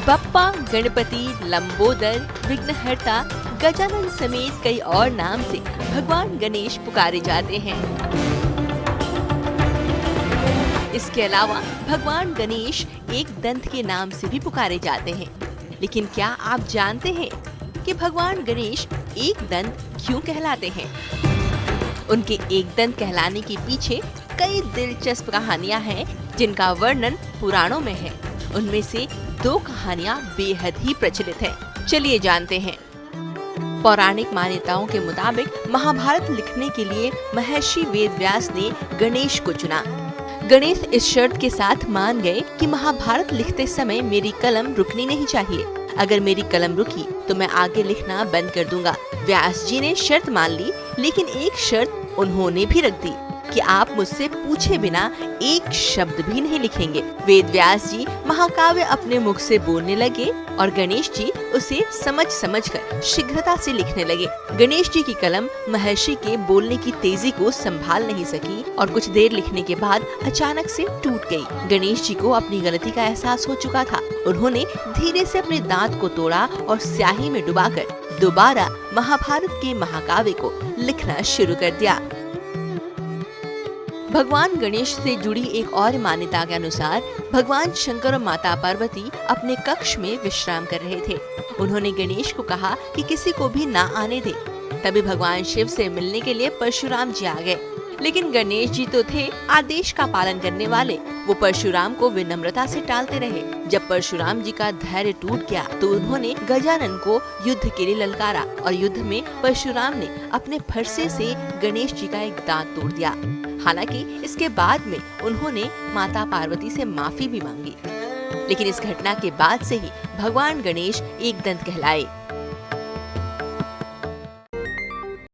बप्पा, गणपति, लंबोदर, विघ्नहर्ता, गजानन समेत कई और नाम से भगवान गणेश पुकारे जाते हैं। इसके अलावा भगवान गणेश एक दंत के नाम से भी पुकारे जाते हैं। लेकिन क्या आप जानते हैं कि भगवान गणेश एक दंत क्यों कहलाते हैं? उनके एक दंत कहलाने के पीछे कई दिलचस्प कहानियां हैं जिनका वर्णन पुराणों में है। उनमें से 2 कहानियां बेहद ही प्रचलित हैं। चलिए जानते हैं। पौराणिक मान्यताओं के मुताबिक महाभारत लिखने के लिए महर्षि वेदव्यास ने गणेश को चुना। गणेश इस शर्त के साथ मान गए कि महाभारत लिखते समय मेरी कलम रुकनी नहीं चाहिए। अगर मेरी कलम रुकी तो मैं आगे लिखना बंद कर दूंगा। व्यास जी ने शर्त मान ली, लेकिन एक शर्त उन्होंने भी रख दी कि आप मुझसे पूछे बिना एक शब्द भी नहीं लिखेंगे। वेद व्यास जी महाकाव्य अपने मुख से बोलने लगे और गणेश जी उसे समझकर शीघ्रता से लिखने लगे। गणेश जी की कलम महर्षि के बोलने की तेजी को संभाल नहीं सकी और कुछ देर लिखने के बाद अचानक से टूट गई। गणेश जी को अपनी गलती का एहसास हो चुका था। उन्होंने धीरे से अपने दांत को तोड़ा और स्याही में डुबाकर दोबारा महाभारत के महाकाव्य को लिखना शुरू कर दिया। भगवान गणेश से जुड़ी एक और मान्यता के अनुसार भगवान शंकर और माता पार्वती अपने कक्ष में विश्राम कर रहे थे। उन्होंने गणेश को कहा कि किसी को भी ना आने दे। तभी भगवान शिव से मिलने के लिए परशुराम जी आ गए। लेकिन गणेश जी तो थे आदेश का पालन करने वाले। वो परशुराम को विनम्रता से टालते रहे। जब परशुराम जी का धैर्य टूट गया तो उन्होंने गजानन को युद्ध के लिए ललकारा और युद्ध में परशुराम ने अपने फरसे से गणेश जी का एक दांत तोड़ दिया। हालांकि इसके बाद में उन्होंने माता पार्वती से माफी भी मांगी। लेकिन इस घटना के बाद से ही भगवान गणेश एक दंत कहलाए।